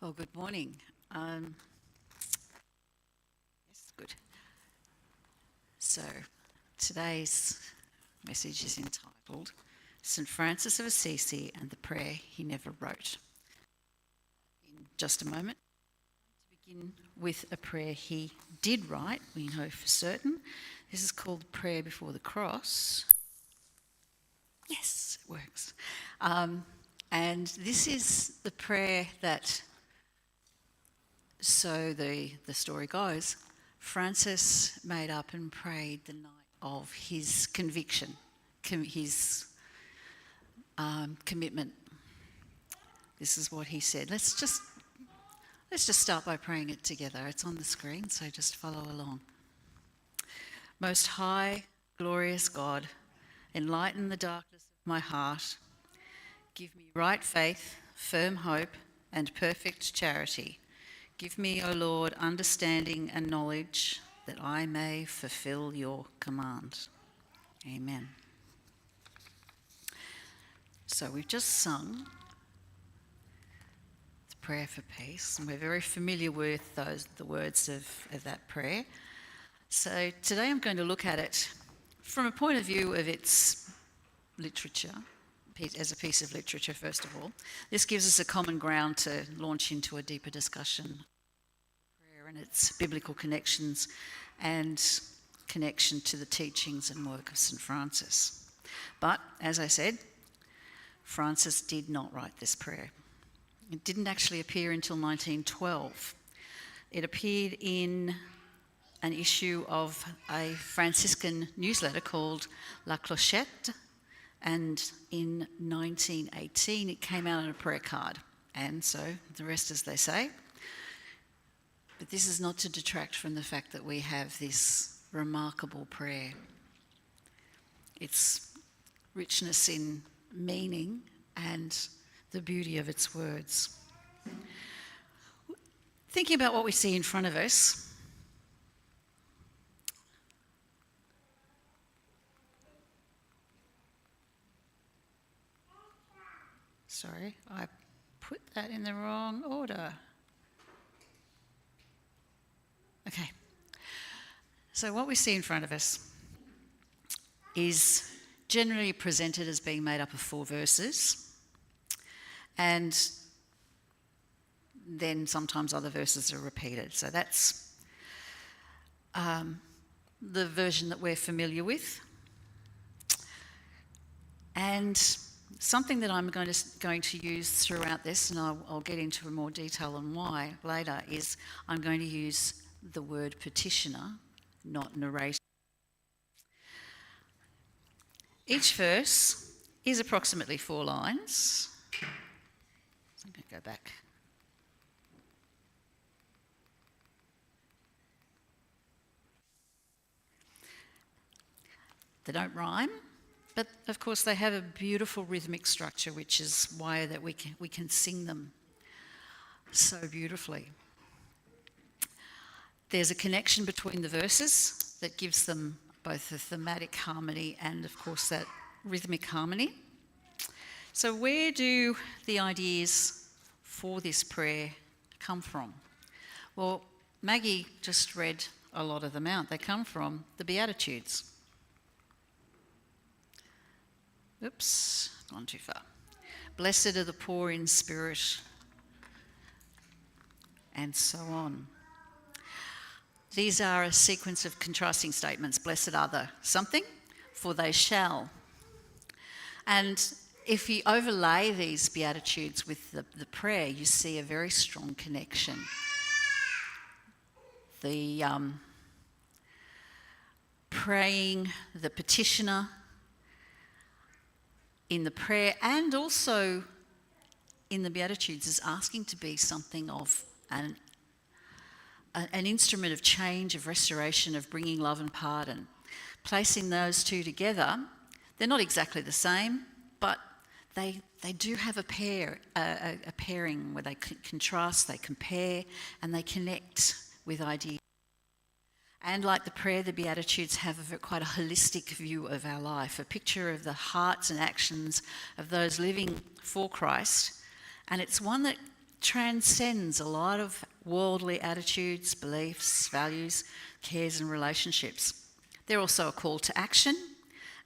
Well, good morning. Yes, good. So, today's message is entitled St. Francis of Assisi and the Prayer He Never Wrote. In just a moment, to begin with a prayer he did write, we know for certain. This is called Prayer Before the Cross. Yes, it works. And this is the prayer that, so the story goes, Francis made up and prayed the night of his conviction, his commitment. This is what he said. Let's just start by praying it together. It's on the screen, so just follow along. Most high, glorious God, enlighten the darkness of my heart. Give me right faith, firm hope, and perfect charity. Give me, O Lord, understanding and knowledge, that I may fulfill your command. Amen. So we've just sung the prayer for peace, and we're very familiar with the words of that prayer. So today I'm going to look at it from a point of view of its literature, as a piece of literature, first of all. This gives us a common ground to launch into a deeper discussion prayer and its biblical connections and connection to the teachings and work of St. Francis. But, as I said, Francis did not write this prayer. It didn't actually appear until 1912. It appeared in an issue of a Franciscan newsletter called La Clochette, and in 1918 it came out on a prayer card, and so the rest as they say. But this is not to detract from the fact that we have this remarkable prayer. Its richness in meaning and the beauty of its words. Thinking about what we see in front of us, sorry, I put that in the wrong order. Okay, so what we see in front of us is generally presented as being made up of 4 verses, and then sometimes other verses are repeated. So that's the version that we're familiar with. And something that I'm going to use throughout this, and I'll get into more detail on why later, is I'm going to use the word petitioner, not narrator. Each verse is approximately 4 lines. So I'm going to go back. They don't rhyme, but of course they have a beautiful rhythmic structure, which is why that we can sing them so beautifully. There's a connection between the verses that gives them both the thematic harmony and, of course, that rhythmic harmony. So where do the ideas for this prayer come from? Well, Maggie just read a lot of them out. They come from the Beatitudes. Oops, gone too far. Blessed are the poor in spirit, and so on. These are a sequence of contrasting statements. Blessed are the something, for they shall. And if you overlay these Beatitudes with the prayer, you see a very strong connection. The praying, the petitioner in the prayer and also in the Beatitudes is asking to be something of an instrument of change, of restoration, of bringing love and pardon. Placing those two together, they're not exactly the same, but they do have a pairing where they contrast, they compare, and they connect with ideas. And like the prayer, the Beatitudes have quite a holistic view of our life, a picture of the hearts and actions of those living for Christ. And it's one that transcends a lot of worldly attitudes, beliefs, values, cares and relationships. They're also a call to action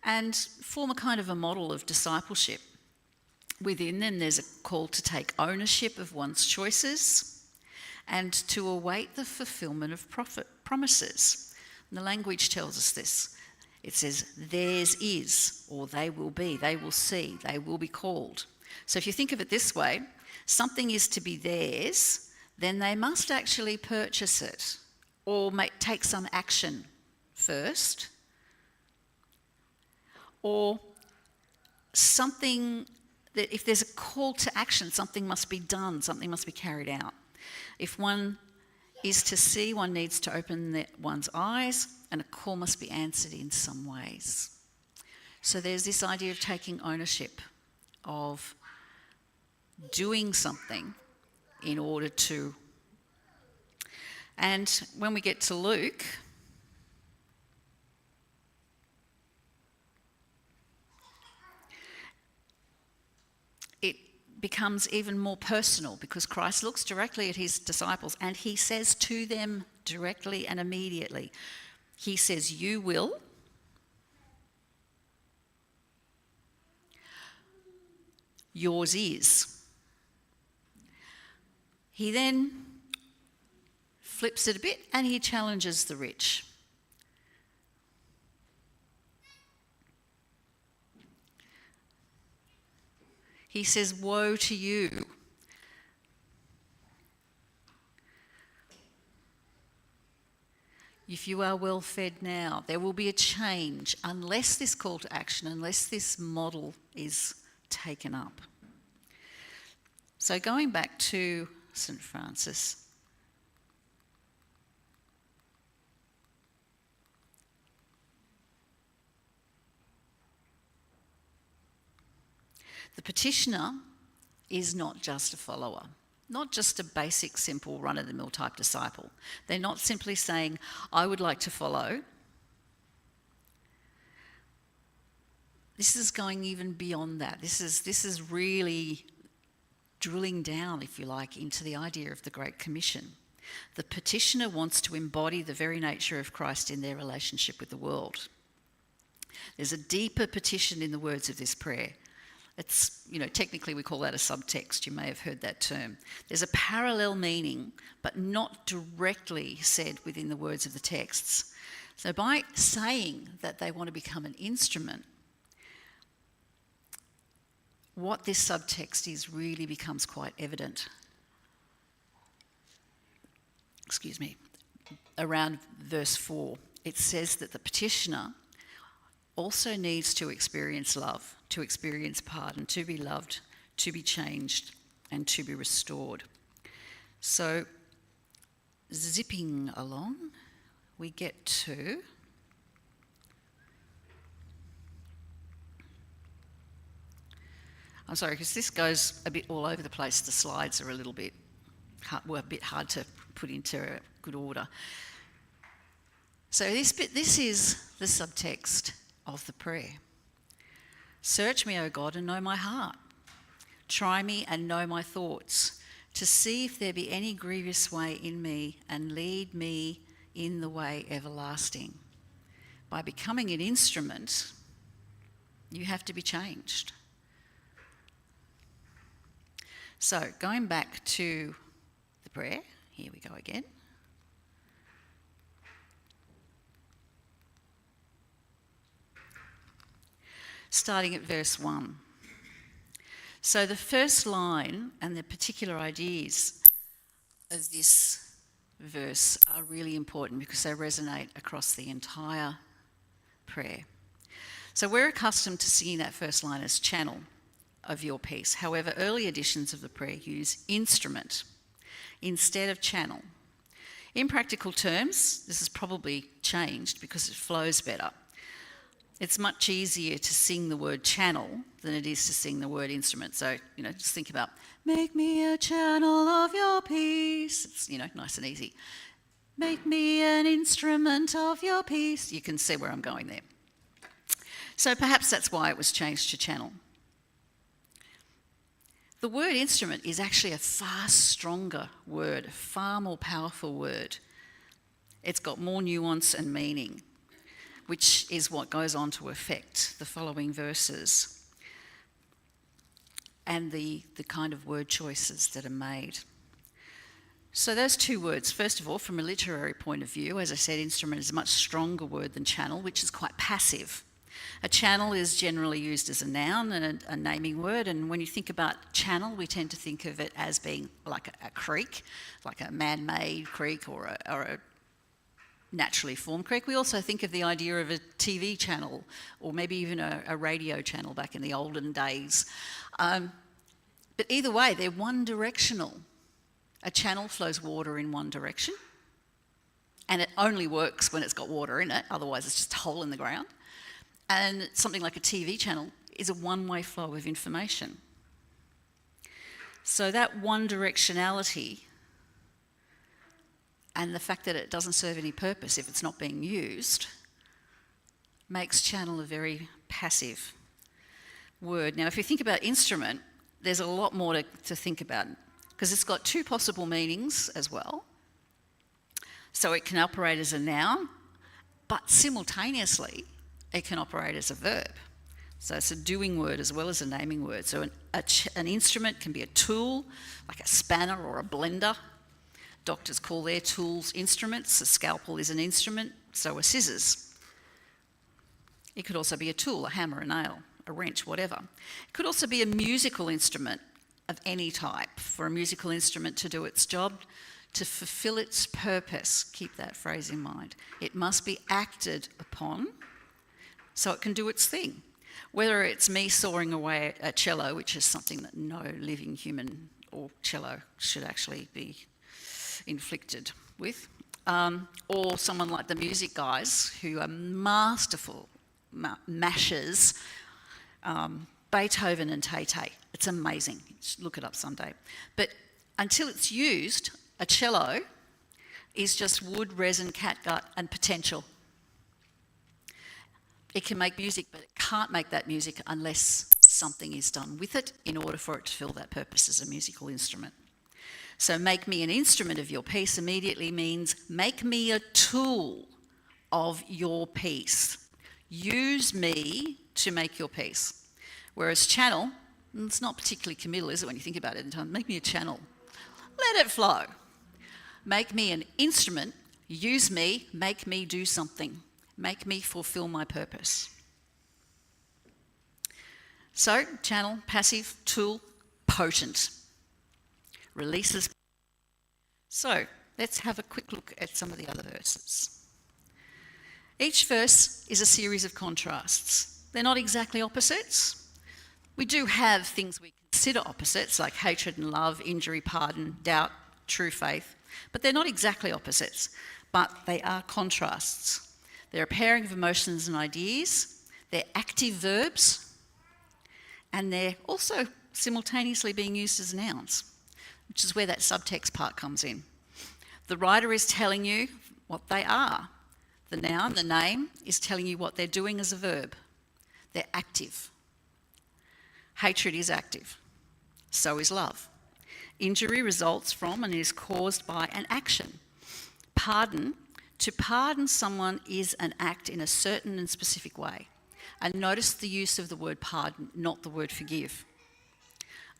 and form a kind of a model of discipleship. Within them, there's a call to take ownership of one's choices and to await the fulfilment of promises. And the language tells us this. It says, theirs is, or they will be, they will see, they will be called. So if you think of it this way, something is to be theirs, then they must actually purchase it or take some action first, or something that if there's a call to action, something must be done, something must be carried out. If one is to see, one needs to open one's eyes, and a call must be answered in some ways. So there's this idea of taking ownership, of doing something in order to. And when we get to Luke, it becomes even more personal because Christ looks directly at his disciples and he says to them directly and immediately, he says, you will. Yours is. He then flips it a bit and he challenges the rich. He says, woe to you. If you are well fed now, there will be a change unless this call to action, unless this model is taken up. So going back to St. Francis, the petitioner is not just a follower, not just a basic, simple, run-of-the-mill type disciple. They're not simply saying, I would like to follow. This is going even beyond that. This is really drilling down, if you like, into the idea of the Great Commission. The petitioner wants to embody the very nature of Christ in their relationship with the world. There's a deeper petition in the words of this prayer. It's, technically we call that a subtext. You may have heard that term. There's a parallel meaning, but not directly said within the words of the texts. So by saying that they want to become an instrument, what this subtext is really becomes quite evident. Around verse 4, it says that the petitioner also needs to experience love, to experience pardon, to be loved, to be changed, and to be restored. So, zipping along, we get to I'm sorry, because this goes a bit all over the place. The slides are a bit hard to put into good order. So this is the subtext of the prayer. Search me, O God, and know my heart. Try me and know my thoughts, to see if there be any grievous way in me, and lead me in the way everlasting. By becoming an instrument, you have to be changed. So, going back to the prayer, here we go again. Starting at verse 1. So the first line and the particular ideas of this verse are really important because they resonate across the entire prayer. So we're accustomed to singing that first line as channel of your peace. However, early editions of the prayer use instrument instead of channel. In practical terms, this has probably changed because it flows better. It's much easier to sing the word channel than it is to sing the word instrument. So, just think about, make me a channel of your peace. It's, nice and easy. Make me an instrument of your peace. You can see where I'm going there. So perhaps that's why it was changed to channel. The word instrument is actually a far stronger word, a far more powerful word. It's got more nuance and meaning, which is what goes on to affect the following verses and the kind of word choices that are made. So those two words, first of all, from a literary point of view, as I said, instrument is a much stronger word than channel, which is quite passive. A channel is generally used as a noun and a naming word, and when you think about channel, we tend to think of it as being like a creek, like a man-made creek or a naturally formed creek. We also think of the idea of a TV channel or maybe even a radio channel back in the olden days. But either way, they're one directional. A channel flows water in one direction, and it only works when it's got water in it, otherwise it's just a hole in the ground. And something like a TV channel is a one-way flow of information. So that one directionality and the fact that it doesn't serve any purpose if it's not being used makes channel a very passive word. Now, if you think about instrument, there's a lot more to think about, because it's got two possible meanings as well. So it can operate as a noun, but simultaneously it can operate as a verb. So it's a doing word as well as a naming word. So an instrument can be a tool, like a spanner or a blender. Doctors call their tools instruments. A scalpel is an instrument, so are scissors. It could also be a tool, a hammer, a nail, a wrench, whatever. It could also be a musical instrument of any type. For a musical instrument to do its job, to fulfill its purpose, keep that phrase in mind, it must be acted upon so it can do its thing. Whether it's me sawing away a cello, which is something that no living human or cello should actually be inflicted with, or someone like the music guys who are masterful mashers, Beethoven and Tay-Tay. It's amazing. Look it up someday. But until it's used, a cello is just wood, resin, catgut, and potential. It can make music, but it can't make that music unless something is done with it in order for it to fill that purpose as a musical instrument. So make me an instrument of your peace immediately means make me a tool of your peace. Use me to make your peace. Whereas channel, it's not particularly committal, is it, when you think about it in time? Make me a channel. Let it flow. Make me an instrument. Use me. Make me do something. Make me fulfill my purpose. So, channel, passive, tool, potent. Releases. So, let's have a quick look at some of the other verses. Each verse is a series of contrasts. They're not exactly opposites. We do have things we consider opposites, like hatred and love, injury, pardon, doubt, true faith, but they're not exactly opposites, but they are contrasts. They're a pairing of emotions and ideas, they're active verbs, and they're also simultaneously being used as nouns, which is where that subtext part comes in. The writer is telling you what they are. The noun, the name, is telling you what they're doing as a verb. They're active. Hatred is active. So is love. Injury results from and is caused by an action. Pardon, to pardon someone is an act in a certain and specific way. And notice the use of the word pardon, not the word forgive.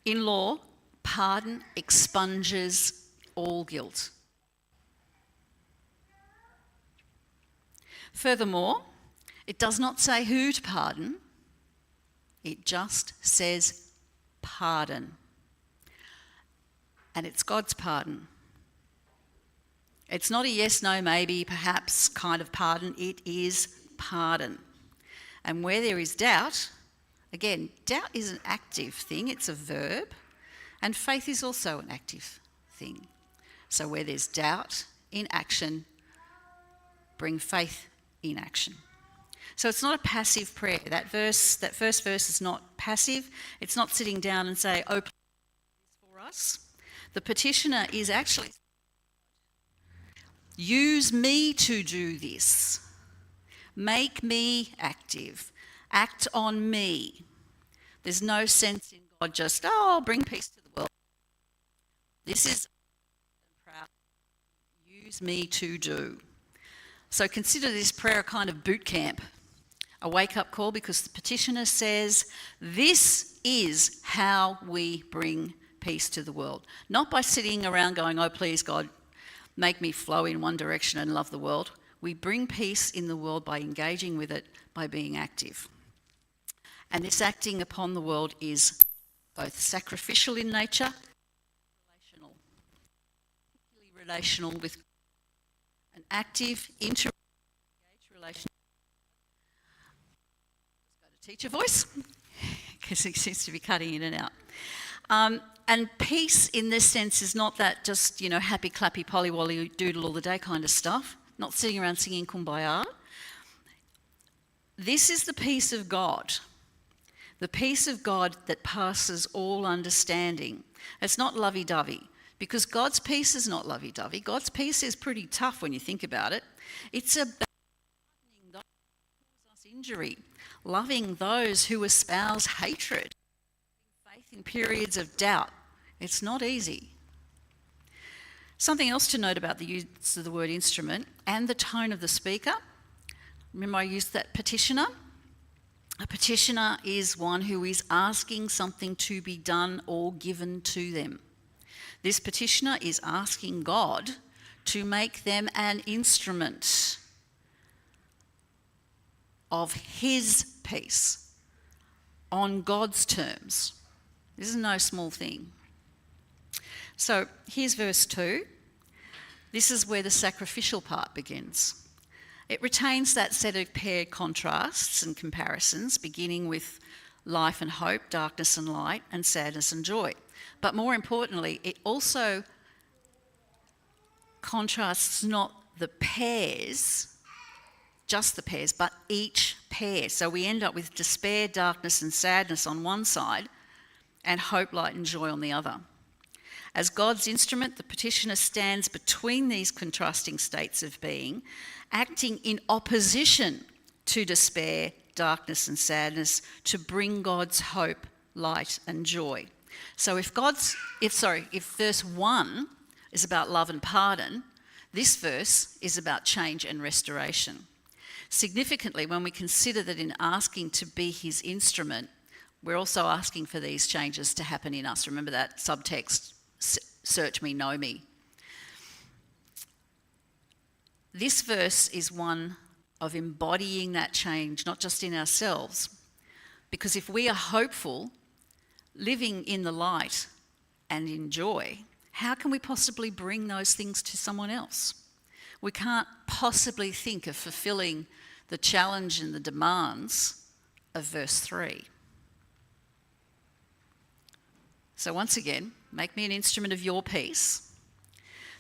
In law, pardon expunges all guilt. Furthermore, it does not say who to pardon, it just says pardon. And it's God's pardon. It's not a yes, no, maybe, perhaps kind of pardon, it is pardon. And where there is doubt, again, doubt is an active thing, it's a verb, and faith is also an active thing. So where there's doubt in action, bring faith in action. So it's not a passive prayer. That first verse is not passive. It's not sitting down and say, oh, please for us. The petitioner is actually, use me to do this. Make me active. Act on me. There's no sense in God God just, oh, bring peace to the world. This is proud. Use me to do. So consider this prayer a kind of boot camp, a wake-up call, because the petitioner says, this is how we bring peace to the world. Not by sitting around going, oh, please, God, make me flow in one direction and love the world. We bring peace in the world by engaging with it, by being active. And this acting upon the world is both sacrificial in nature, relational, particularly relational with an active, interengaged relationship. Just go to teacher voice, because it seems to be cutting in and out. And peace in this sense is not that just, happy, clappy, polly-wolly, doodle all the day kind of stuff, not sitting around singing Kumbaya. This is the peace of God. The peace of God that passes all understanding. It's not lovey-dovey, because God's peace is not lovey-dovey. God's peace is pretty tough when you think about it. It's about pardoning those who cause us injury, loving those who espouse hatred, faith in periods of doubt. It's not easy. Something else to note about the use of the word instrument and the tone of the speaker. Remember I used that petitioner? A petitioner is one who is asking something to be done or given to them. This petitioner is asking God to make them an instrument of his peace on God's terms. This is no small thing. So here's verse 2. This is where the sacrificial part begins. It retains that set of paired contrasts and comparisons, beginning with life and hope, darkness and light, and sadness and joy. But more importantly, it also contrasts not the pairs, just the pairs, but each pair. So we end up with despair, darkness and sadness on one side, and hope, light and joy on the other. As God's instrument, the petitioner stands between these contrasting states of being, acting in opposition to despair, darkness and sadness, to bring God's hope, light and joy. So if verse 1 is about love and pardon, this verse is about change and restoration. Significantly, when we consider that in asking to be his instrument, we're also asking for these changes to happen in us. Remember that subtext, search me, know me. This verse is one of embodying that change, not just in ourselves, because if we are hopeful, living in the light and in joy, how can we possibly bring those things to someone else? We can't possibly think of fulfilling the challenge and the demands of verse 3. So once again, make me an instrument of your peace.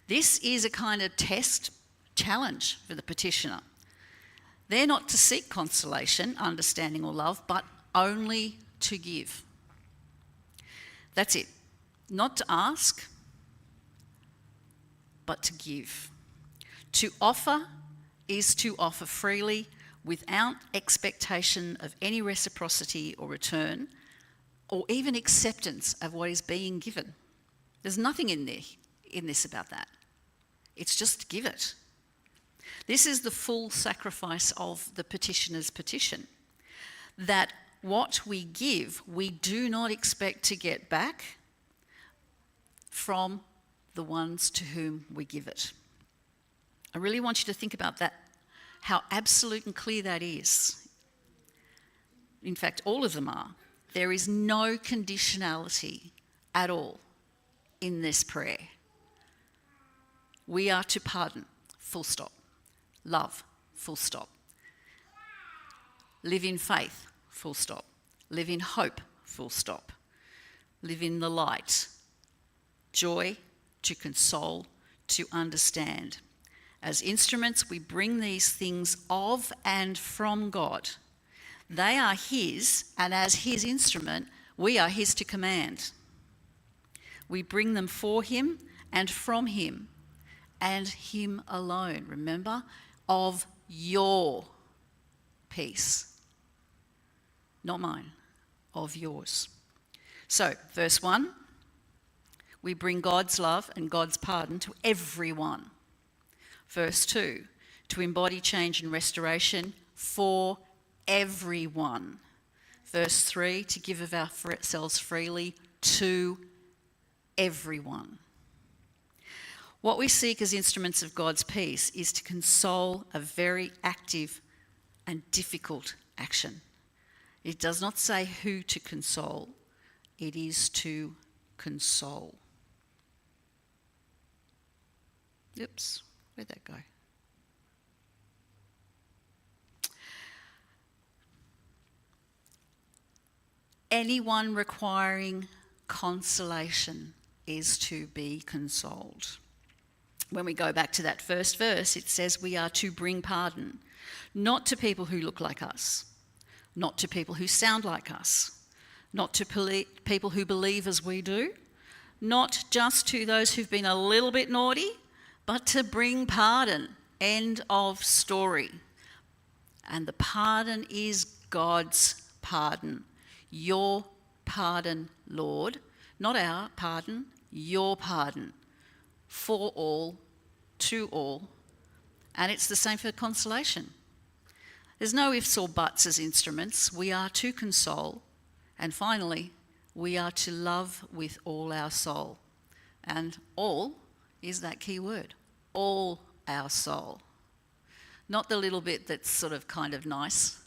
This is a kind of test, challenge for the petitioner. They're not to seek consolation, understanding or love, but only to give. That's it. Not to ask, but to give. To offer is to offer freely without expectation of any reciprocity or return, or even acceptance of what is being given. There's nothing in this about that. It's just give it. This is the full sacrifice of the petitioner's petition, that what we give, we do not expect to get back from the ones to whom we give it. I really want you to think about that, how absolute and clear that is. In fact, all of them are. There is no conditionality at all in this prayer. We are to pardon, full stop. Love, full stop. Live in faith, full stop. Live in hope, full stop. Live in the light. Joy, to console, to understand. As instruments, we bring these things of and from God. They are his, and as his instrument, we are his to command. We bring them for him and from him, and him alone. Remember, of your peace. Not mine, of yours. So, verse 1, we bring God's love and God's pardon to everyone. Verse 2, to embody change and restoration for everyone. Verse 3, to give of ourselves freely to everyone. What we seek as instruments of God's peace is to console a very active and difficult action. It does not say who to console, it is to console. Oops, where'd that go? Anyone requiring consolation is to be consoled. When we go back to that first verse, it says we are to bring pardon, not to people who look like us, not to people who sound like us, not to people who believe as we do, not just to those who've been a little bit naughty, but to bring pardon. End of story. And the pardon is God's pardon. Your pardon, Lord. Not our pardon, your pardon. For all, to all. And it's the same for consolation. There's no ifs or buts as instruments. We are to console. And finally, we are to love with all our soul. And all is that key word. All our soul. Not the little bit that's sort of kind of nice.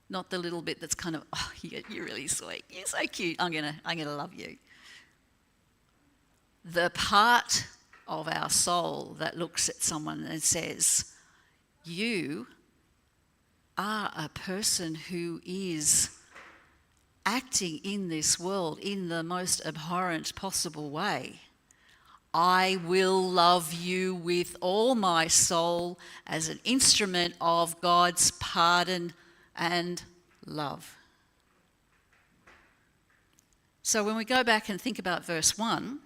Not the little bit that's kind of, oh, you're really sweet. You're so cute. I'm gonna love you. The part of our soul that looks at someone and says, you are a person who is acting in this world in the most abhorrent possible way. I will love you with all my soul as an instrument of God's pardon and love. So when we go back and think about verse 1,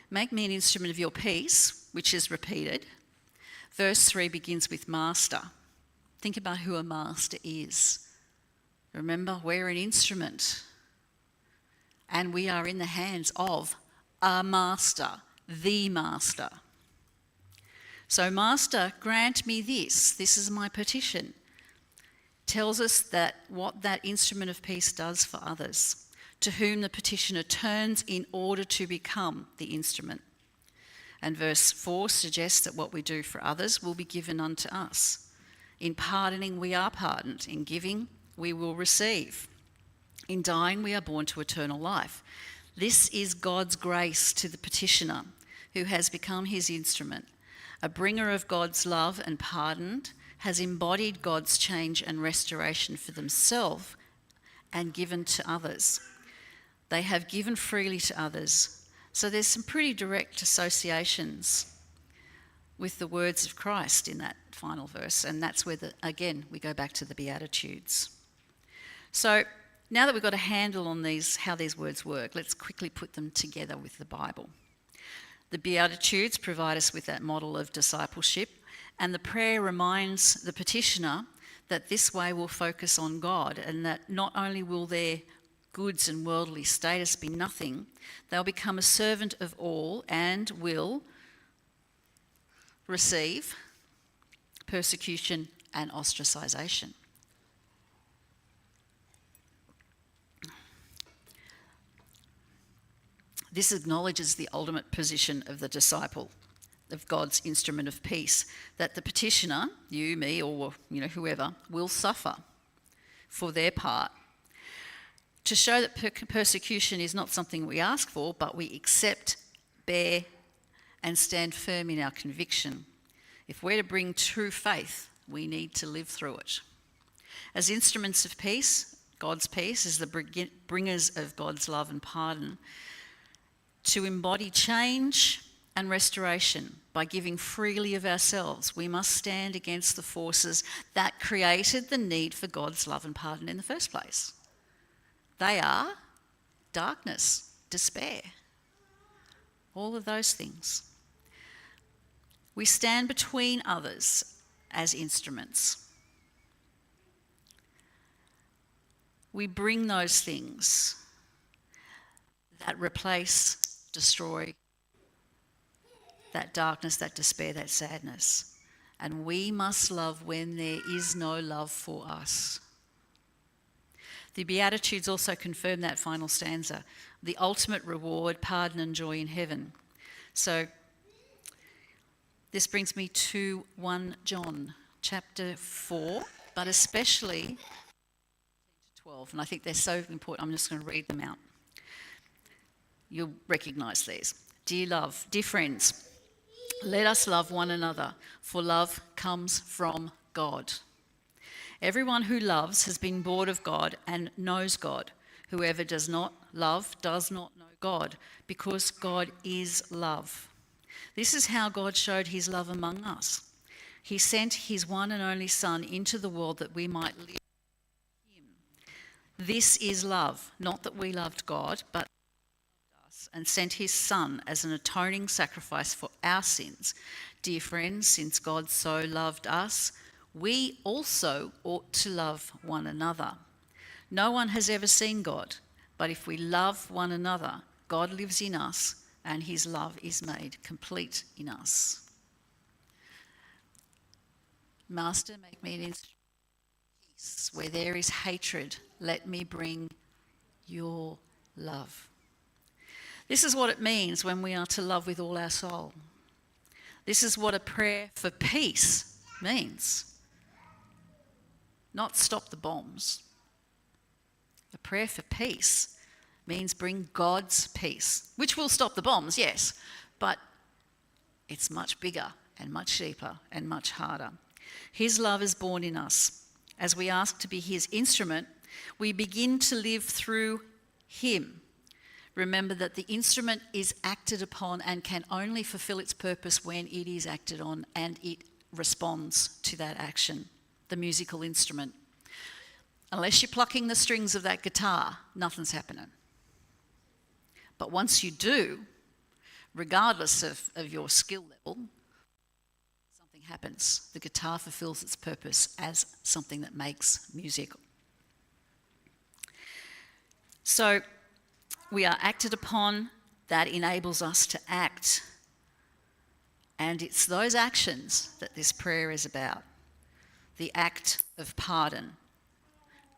make me an instrument of your peace, which is repeated. Verse 3 begins with master. Think about who a master is. Remember, we're an instrument. And we are in the hands of a master, the master. So, Master, grant me this. This is my petition. Tells us that what that instrument of peace does for others, to whom the petitioner turns in order to become the instrument. And verse 4 suggests that what we do for others will be given unto us. In pardoning, we are pardoned. In giving, we will receive. In dying, we are born to eternal life. This is God's grace to the petitioner who has become his instrument, a bringer of God's love and pardon, has embodied God's change and restoration for themselves and given to others. They have given freely to others. So there's some pretty direct associations with the words of Christ in that final verse, and that's where, again, we go back to the Beatitudes. So now that we've got a handle on how these words work, let's quickly put them together with the Bible. The Beatitudes provide us with that model of discipleship, and the prayer reminds the petitioner that this way will focus on God, and that not only will their goods and worldly status be nothing, they'll become a servant of all and will receive persecution and ostracisation. This acknowledges the ultimate position of the disciple, of God's instrument of peace, that the petitioner, you, me, or whoever, will suffer for their part, to show that persecution is not something we ask for, but we accept, bear, and stand firm in our conviction. If we're to bring true faith, we need to live through it. As instruments of peace, God's peace is the bringers of God's love and pardon, to embody change and restoration by giving freely of ourselves. We must stand against the forces that created the need for God's love and pardon in the first place. They are darkness, despair, all of those things. We stand between others as instruments. We bring those things that replace, destroy that darkness, that despair, that sadness. And we must love when there is no love for us. The Beatitudes also confirm that final stanza, the ultimate reward, pardon and joy in heaven. So this brings me to 1 John chapter 4, but especially 12, and I think they're so important, I'm just going to read them out. You'll recognise these. Dear friends, let us love one another, for love comes from God. Everyone who loves has been born of God and knows God. Whoever does not love does not know God, because God is love. This is how God showed his love among us. He sent his one and only Son into the world that we might live in him. This is love, not that we loved God, but us and sent his Son as an atoning sacrifice for our sins. Dear friends, since God so loved us, we also ought to love one another. No one has ever seen God, but if we love one another, God lives in us and his love is made complete in us. Master, make me an instrument of peace. Where there is hatred, let me bring your love. This is what it means when we are to love with all our soul. This is what a prayer for peace means. Not stop the bombs. A prayer for peace means bring God's peace, which will stop the bombs, yes, but it's much bigger and much deeper and much harder. His love is born in us. As we ask to be his instrument, we begin to live through him. Remember that the instrument is acted upon and can only fulfill its purpose when it is acted on and it responds to that action. The musical instrument. Unless you're plucking the strings of that guitar, nothing's happening. But once you do, regardless of your skill level, something happens. The guitar fulfills its purpose as something that makes music. So we are acted upon, that enables us to act. And it's those actions that this prayer is about. The act of pardon.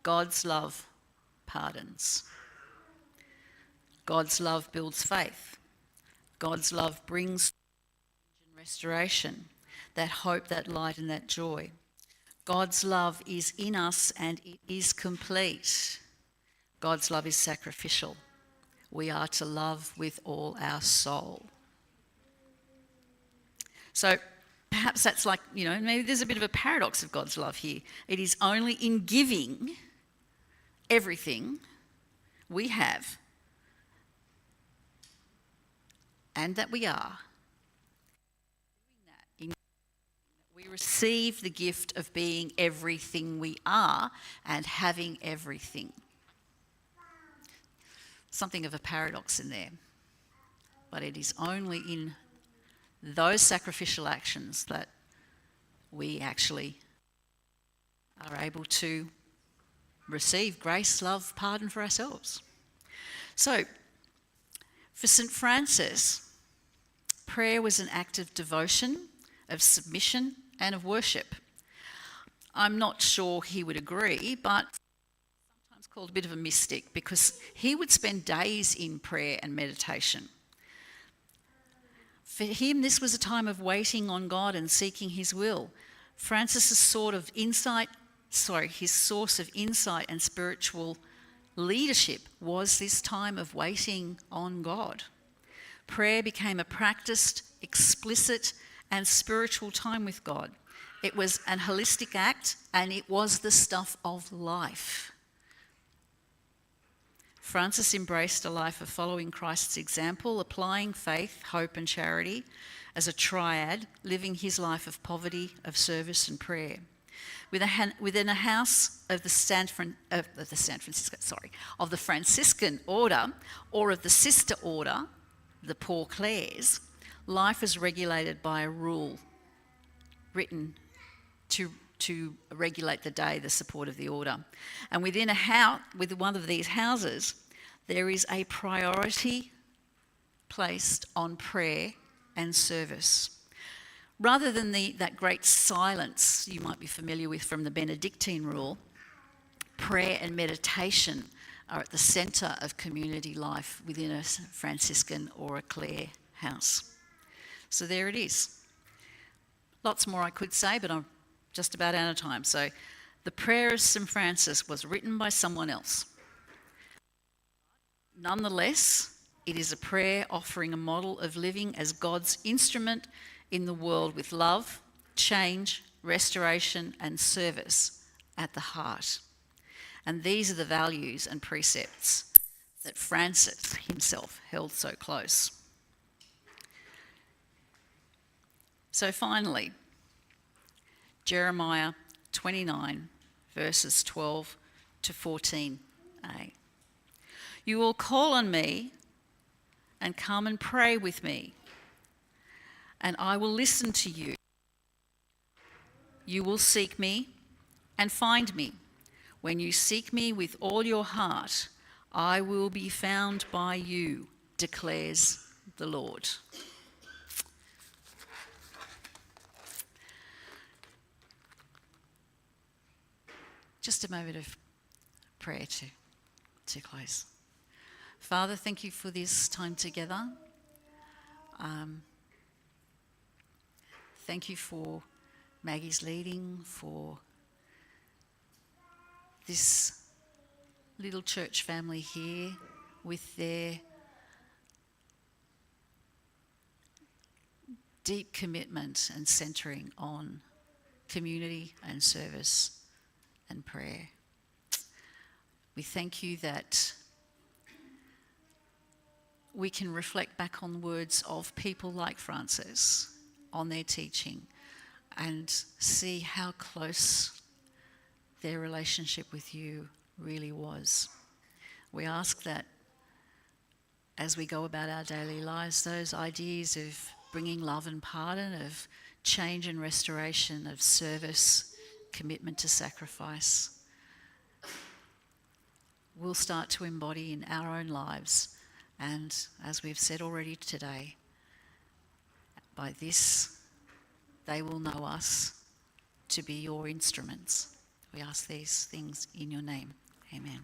God's love pardons. God's love builds faith. God's love brings restoration, that hope, that light and that joy. God's love is in us and it is complete. God's love is sacrificial. We are to love with all our soul. So perhaps that's like, maybe there's a bit of a paradox of God's love here. It is only in giving everything we have and that we are, we receive the gift of being everything we are and having everything. Something of a paradox in there. But it is only in those sacrificial actions that we actually are able to receive grace, love, pardon for ourselves. So, for St. Francis, prayer was an act of devotion, of submission, and of worship. I'm not sure he would agree, but sometimes called a bit of a mystic because he would spend days in prayer and meditation. For him, this was a time of waiting on God and seeking his will. Francis's his source of insight and spiritual leadership was this time of waiting on God. Prayer became a practiced, explicit, and spiritual time with God. It was an holistic act, and it was the stuff of life. Francis embraced a life of following Christ's example, applying faith, hope, and charity as a triad, living his life of poverty, of service, and prayer. Within a house of the Franciscan order, or of the sister order, the Poor Clares, life is regulated by a rule written to regulate the day, the support of the order. And with one of these houses, there is a priority placed on prayer and service. Rather than that great silence you might be familiar with from the Benedictine rule, prayer and meditation are at the centre of community life within a Franciscan or a Clare house. So there it is. Lots more I could say, but I'm just about out of time. So the prayer of St. Francis was written by someone else. Nonetheless, it is a prayer offering a model of living as God's instrument in the world with love, change, restoration, and service at the heart. And these are the values and precepts that Francis himself held so close. So finally, Jeremiah 29, verses 12 to 14a. You will call on me and come and pray with me, and I will listen to you. You will seek me and find me. When you seek me with all your heart, I will be found by you, declares the Lord. Just a moment of prayer to close. Father, thank you for this time together. Thank you for Maggie's leading, for this little church family here with their deep commitment and centering on community and service and prayer. We thank you that we can reflect back on words of people like Francis, on their teaching, and see how close their relationship with you really was. We ask that as we go about our daily lives, those ideas of bringing love and pardon, of change and restoration, of service, commitment to sacrifice, we'll start to embody in our own lives. And as we've said already today, by this they will know us to be your instruments. We ask these things in your name. Amen.